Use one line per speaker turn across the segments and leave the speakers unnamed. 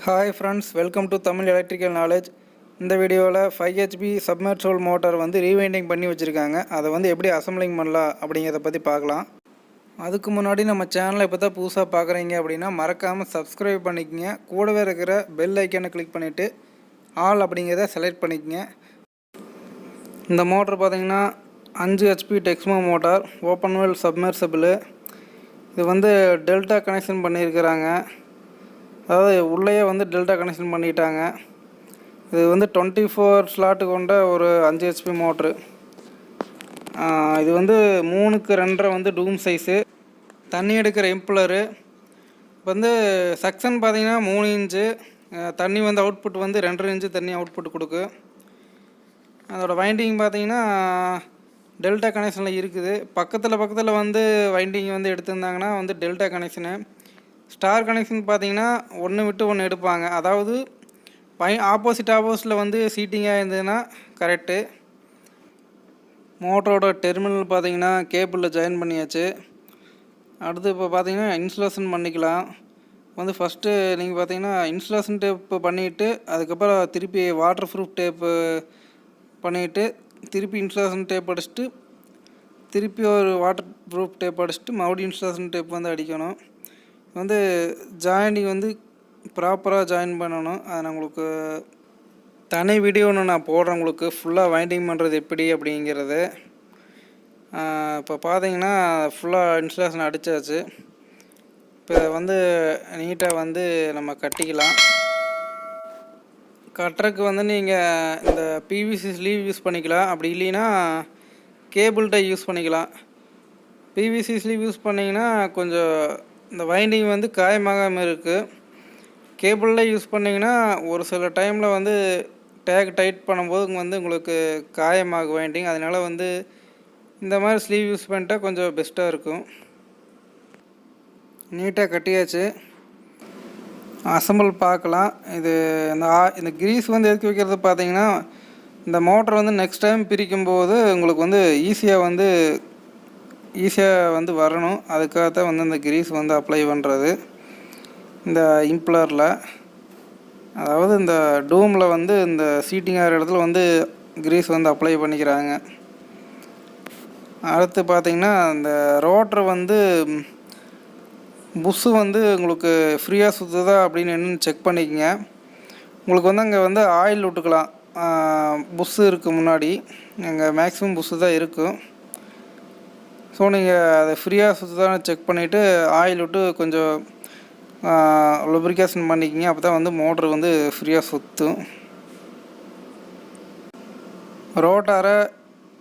Hi friends, welcome to Tamil electrical knowledge. இந்த வீடியோவில் 5 HP submersible motor வந்து ரீவைண்டிங் பண்ணி வச்சுருக்காங்க. அதை வந்து எப்படி அசம்பிளிங் பண்ணலாம் அப்படிங்கிறத பற்றி பார்க்கலாம். அதுக்கு முன்னாடி நம்ம சேனலை இப்போ தான் புதுசாக பார்க்குறீங்க அப்படின்னா மறக்காமல் சப்ஸ்கிரைப் பண்ணிக்கங்க. கூடவே இருக்கிற பெல் ஐக்கனை கிளிக் பண்ணிவிட்டு ஆல் அப்படிங்கிறத செலக்ட் பண்ணிக்கங்க. இந்த மோட்டர் பார்த்திங்கன்னா 5 HP Texmo motor, open well submersible. இது வந்து டெல்டா கனெக்ஷன் பண்ணியிருக்கிறாங்க. அதாவது உள்ளேயே வந்து டெல்டா கனெக்ஷன் பண்ணிட்டாங்க. இது வந்து 24 ஸ்லாட்டு கொண்ட ஒரு 5 HP மோட்ரு. இது வந்து 3க்கு 2.5 வந்து டூம் சைஸு. தண்ணி எடுக்கிற இம்ப்ளரு வந்து செக்ஷன் பார்த்திங்கன்னா 3 இன்ச்சு. தண்ணி வந்து அவுட்புட் வந்து 2.5 இன்ச்சு தண்ணி அவுட்புட் கொடுக்கு. அதோட வைண்டிங் பார்த்திங்கன்னா டெல்டா கனெக்ஷனில் இருக்குது. பக்கத்தில் வந்து வைண்டிங் வந்து எடுத்திருந்தாங்கன்னா வந்து டெல்டா கனெக்ஷனு. ஸ்டார் கனெக்ஷன் பார்த்திங்கன்னா ஒன்று விட்டு ஒன்று எடுப்பாங்க. அதாவது ஆப்போசிட்டில் வந்து சீட்டிங்காக இருந்ததுன்னா கரெக்டு. மோட்டரோட டெர்மினல் பார்த்திங்கன்னா கேபிளில் ஜாயின் பண்ணியாச்சு. அடுத்து இப்போ பார்த்திங்கன்னா இன்சுலேஷன் பண்ணிக்கலாம். வந்து ஃபஸ்ட்டு நீங்கள் பார்த்திங்கன்னா இன்சுலேஷன் டேப்பு பண்ணிவிட்டு அதுக்கப்புறம் திருப்பி வாட்டர் ப்ரூஃப் டேப்பு பண்ணிவிட்டு திருப்பி இன்சுலேஷன் டேப் அடிச்சுட்டு திருப்பி ஒரு வாட்டர் ப்ரூஃப் டேப் அடிச்சுட்டு மறுபடியும் இன்சுலேஷன் டேப் வந்து அடிக்கணும். வந்து ஜாயிண்டிங் வந்து ப்ராப்பராக ஜாயின் பண்ணணும். அதை நான் உங்களுக்கு தனி வீடியோ ஒன்று நான் போடுறேன் உங்களுக்கு ஃபுல்லாக வைண்டிங் பண்ணுறது எப்படி அப்படிங்கிறது. இப்போ பார்த்தீங்கன்னா ஃபுல்லாக இன்சுலேஷன் அடித்தாச்சு. இப்போ வந்து நீட்டாக வந்து நம்ம கட்டிக்கலாம். கட்டுறதுக்கு வந்து நீங்கள் இந்த பிவிசி ஸ்லீவ் யூஸ் பண்ணிக்கலாம். அப்படி இல்லைன்னா கேபிள் டை யூஸ் பண்ணிக்கலாம். பிவிசி ஸ்லீவ் யூஸ் பண்ணிங்கன்னா கொஞ்சம் இந்த வைண்டிங் வந்து காயமாகாமல் இருக்குது. கேபிளில் யூஸ் பண்ணிங்கன்னா ஒரு சில டைமில் வந்து டேக் டைட் பண்ணும்போது வந்து உங்களுக்கு காயமாகும் வைண்டிங். அதனால் வந்து இந்த மாதிரி ஸ்லீவ் யூஸ் பண்ணிட்டா கொஞ்சம் பெஸ்ட்டாக இருக்கும். நீட்டாக கட்டியாச்சு. அசம்பிள் பார்க்கலாம். இது இந்த கிரீஸ் வந்து எதுக்கு வைக்கிறது பார்த்தீங்கன்னா இந்த மோட்டர் வந்து நெக்ஸ்ட் டைம் பிரிக்கும்போது உங்களுக்கு வந்து ஈஸியாக வந்து வரணும். அதுக்காகத்தான் வந்து இந்த கிரீஸ் வந்து அப்ளை பண்ணுறது. இந்த இம்ப்ளரில் அதாவது இந்த டூமில் வந்து இந்த சீட்டிங் ஆகிற இடத்துல வந்து கிரீஸ் வந்து அப்ளை பண்ணிக்கிறாங்க. அடுத்து பார்த்திங்கன்னா இந்த ரோட்ரு வந்து புஷ்ஷு வந்து உங்களுக்கு ஃப்ரீயாக சுற்றுதா அப்படின்னு என்னென்னு செக் பண்ணிக்கங்க. உங்களுக்கு வந்து அங்கே வந்து ஆயில் விட்டுக்கலாம். புஷ்ஷு இருக்குது முன்னாடி, அங்கே மேக்ஸிமம் புஷ்ஷு தான் இருக்கும். ஸோ நீங்கள் அதை ஃப்ரீயாக சுற்றுதான்னு செக் பண்ணிவிட்டு ஆயில் விட்டு கொஞ்சம் லுப்ரிகேஷன் பண்ணிக்கிங்க. அப்போ தான் வந்து மோட்ரு வந்து ஃப்ரீயாக சுற்றும். ரோட்டாரை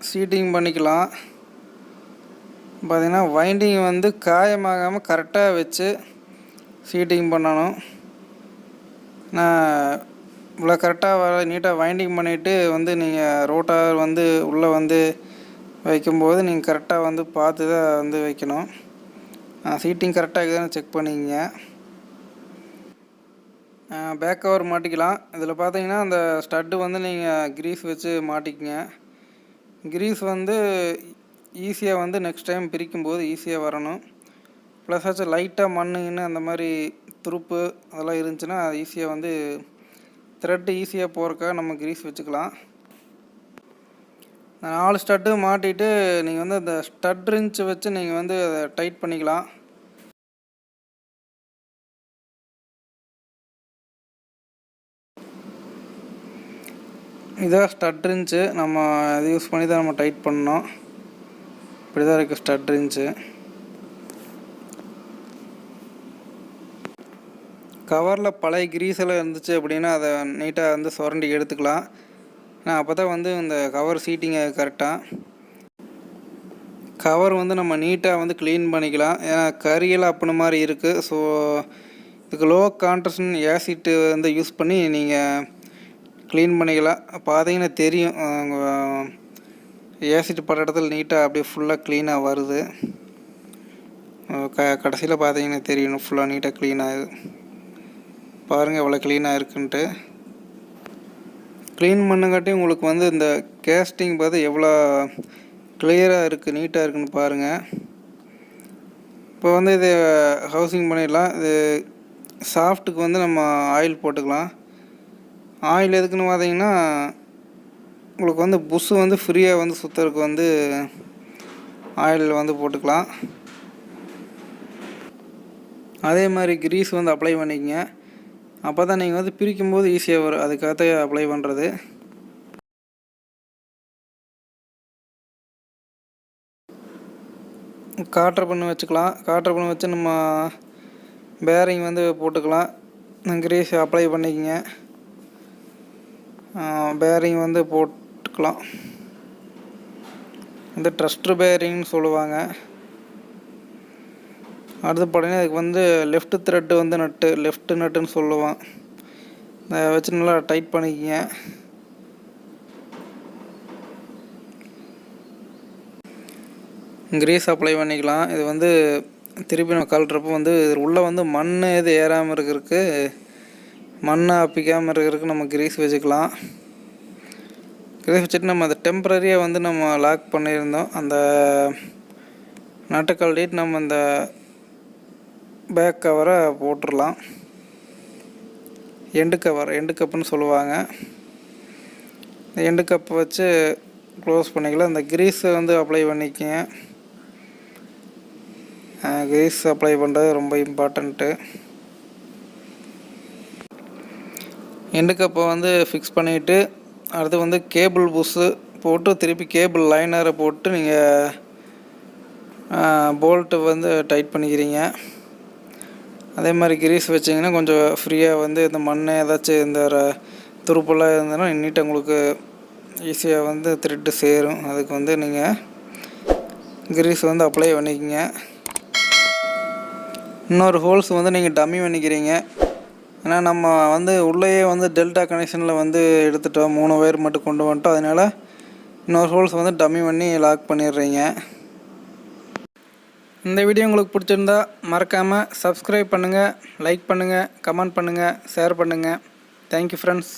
சீட்டிங் பண்ணிக்கலாம். பார்த்திங்கன்னா வைண்டிங் வந்து காயமாகாமல் கரெக்டாக வச்சு சீட்டிங் பண்ணணும். நான் இவ்வளோ கரெக்டாக நீட்டாக வைண்டிங் பண்ணிவிட்டு வந்து நீங்கள் ரோட்டார் வந்து உள்ளே வந்து வைக்கும்போது நீங்கள் கரெக்டாக வந்து பார்த்து தான் வந்து வைக்கணும். சீட்டிங் கரெக்டாக இருக்குதுன்னு செக் பண்ணிக்கங்க. பேக் கவர் மாட்டிக்கலாம். இதில் பார்த்தீங்கன்னா அந்த ஸ்டட்டு வந்து நீங்கள் கிரீஸ் வச்சு மாட்டிக்கங்க. கிரீஸ் வந்து ஈஸியாக வந்து நெக்ஸ்ட் டைம் பிரிக்கும்போது ஈஸியாக வரணும். ப்ளஸ் ஆச்சு லைட்டாக மண்ணுன்னு அந்த மாதிரி துருப்பு அதெல்லாம் இருந்துச்சுன்னா ஈஸியாக வந்து த்ரெட்டு ஈஸியாக போகிறக்காக நம்ம கிரீஸ் வச்சுக்கலாம். 4 ஸ்டட்டு மாட்டிட்டு நீங்கள் வந்து அந்த ஸ்டட் ரிஞ்ச் வச்சு நீங்கள் வந்து அதை டைட் பண்ணிக்கலாம். இதான் ஸ்டட் ரிஞ்சு. நம்ம இது யூஸ் பண்ணி தான் நம்ம டைட் பண்ணோம். இப்படி தான் இருக்குது ஸ்டட் ரிஞ்சு. கவரில் பழைய கிரீஸெல்லாம் இருந்துச்சு அப்படின்னா அதை நீட்டாக வந்து சுரண்டி எடுத்துக்கலாம். அப்போ தான் வந்து இந்த கவர் சீட்டிங் கரெக்டாக கவர் வந்து நம்ம நீட்டாக வந்து க்ளீன் பண்ணிக்கலாம். ஏன்னா கரியெல்லாம் அப்படின மாதிரி இருக்குது. ஸோ இதுக்கு லோ கான்ட்ரஷன் ஆசிட் வந்து யூஸ் பண்ணி நீங்கள் க்ளீன் பண்ணிக்கலாம். பார்த்தீங்கன்னா தெரியும் ஆசிட் படுற இடத்துல நீட்டாக அப்படியே ஃபுல்லாக க்ளீனாக வருது. கடைசியில் பார்த்தீங்கன்னா தெரியணும் ஃபுல்லாக நீட்டாக க்ளீனாக பாருங்கள் எவ்வளோ க்ளீனாக இருக்குன்ட்டு. க்ளீன் பண்ணுங்காட்டி உங்களுக்கு வந்து இந்த கேஸ்டிங் பார்த்து எவ்வளோ கிளியராக இருக்குது, நீட்டாக இருக்குன்னு பாருங்கள். இப்போ வந்து இது ஹவுசிங் பண்ணிடலாம். இது சாஃப்ட்டுக்கு வந்து நம்ம ஆயில் போட்டுக்கலாம். ஆயில் எதுக்குன்னு பார்த்தீங்கன்னா, உங்களுக்கு வந்து புஷ் வந்து ஃப்ரீயாக வந்து சுற்றுறதுக்கு வந்து ஆயில் வந்து போட்டுக்கலாம். அதே மாதிரி கிரீஸ் வந்து அப்ளை பண்ணிக்கங்க. அப்போ தான் நீங்கள் வந்து பிரிக்கும்போது ஈஸியாக வரும். அதுக்காக அப்ளை பண்ணுறது. காட்டர் பண்ணி வச்சுக்கலாம். காட்டர் பண்ணி வச்சு நம்ம பேரிங் வந்து போட்டுக்கலாம். கிரீஸ் அப்ளை பண்ணிக்கங்க. பேரிங் வந்து போட்டுக்கலாம். இந்த ட்ரஸ்டர் பேரிங்னு சொல்லுவாங்க. அடுத்து பார்த்தீங்கன்னா அதுக்கு வந்து லெஃப்ட் த்ரெட்டு வந்து லெஃப்ட் நட்டுன்னு சொல்லுவான். அதை வச்சு நல்லா டைட் பண்ணிக்கங்க. கிரீஸ் அப்ளை பண்ணிக்கலாம். இது வந்து திருப்பி நம்ம கழட்டுறப்போ வந்து உள்ளே வந்து மண் இது ஏறாமல் இருக்கிறதுக்கு, மண்ணை அப்பிக்காமல் இருக்கிறதுக்கு நம்ம கிரீஸ் வச்சுக்கலாம். கிரீஸ் வச்சுட்டு நம்ம அதை டெம்பரரியாக வந்து நம்ம லாக் பண்ணியிருந்தோம். அந்த நட்டை கழட்டிட்டு நம்ம அந்த பேக் கவரை போட்டுடலாம். எண்டு கப்புன்னு சொல்லுவாங்க. இந்த எண்டு கப்பை வச்சு க்ளோஸ் பண்ணிக்கலாம். இந்த கிரீஸை வந்து அப்ளை பண்ணிக்கங்க. கிரீஸ் அப்ளை பண்ணுறது ரொம்ப இம்பார்ட்டண்ட்டு. எண்டு கப்பை வந்து ஃபிக்ஸ் பண்ணிவிட்டு அடுத்து வந்து கேபிள் புஷ்ஷு போட்டு திருப்பி கேபிள் லைனரை போட்டு நீங்கள் போல்ட்டு வந்து டைட் பண்ணிக்கிறீங்க. அதே மாதிரி கிரீஸ் வச்சிங்கன்னா கொஞ்சம் ஃப்ரீயாக வந்து இந்த மண் ஏதாச்சும் இந்த துருப்பெல்லாம் இருந்ததுன்னா நீட்டாக உங்களுக்கு ஈஸியாக வந்து த்ரெட்டு சேரும். அதுக்கு வந்து நீங்கள் கிரீஸ் வந்து அப்ளை பண்ணிக்கங்க. இன்னொரு ஹோல்ஸ் வந்து நீங்கள் டம்மி பண்ணிக்கிறீங்க. ஏன்னா நம்ம வந்து உள்ளேயே வந்து டெல்டா கனெக்ஷனில் வந்து எடுத்துட்டோம், 3 ஒயர் மட்டும் கொண்டு வந்துட்டோம். அதனால் இன்னொரு ஹோல்ஸ் வந்து டம்மி பண்ணி லாக் பண்ணிடுறீங்க. இந்த வீடியோ உங்களுக்கு பிடிச்சிருந்தா மறக்காமல் சப்ஸ்கிரைப் பண்ணுங்கள், லைக் பண்ணுங்கள், கமெண்ட் பண்ணுங்கள், ஷேர் பண்ணுங்கள். Thank you friends.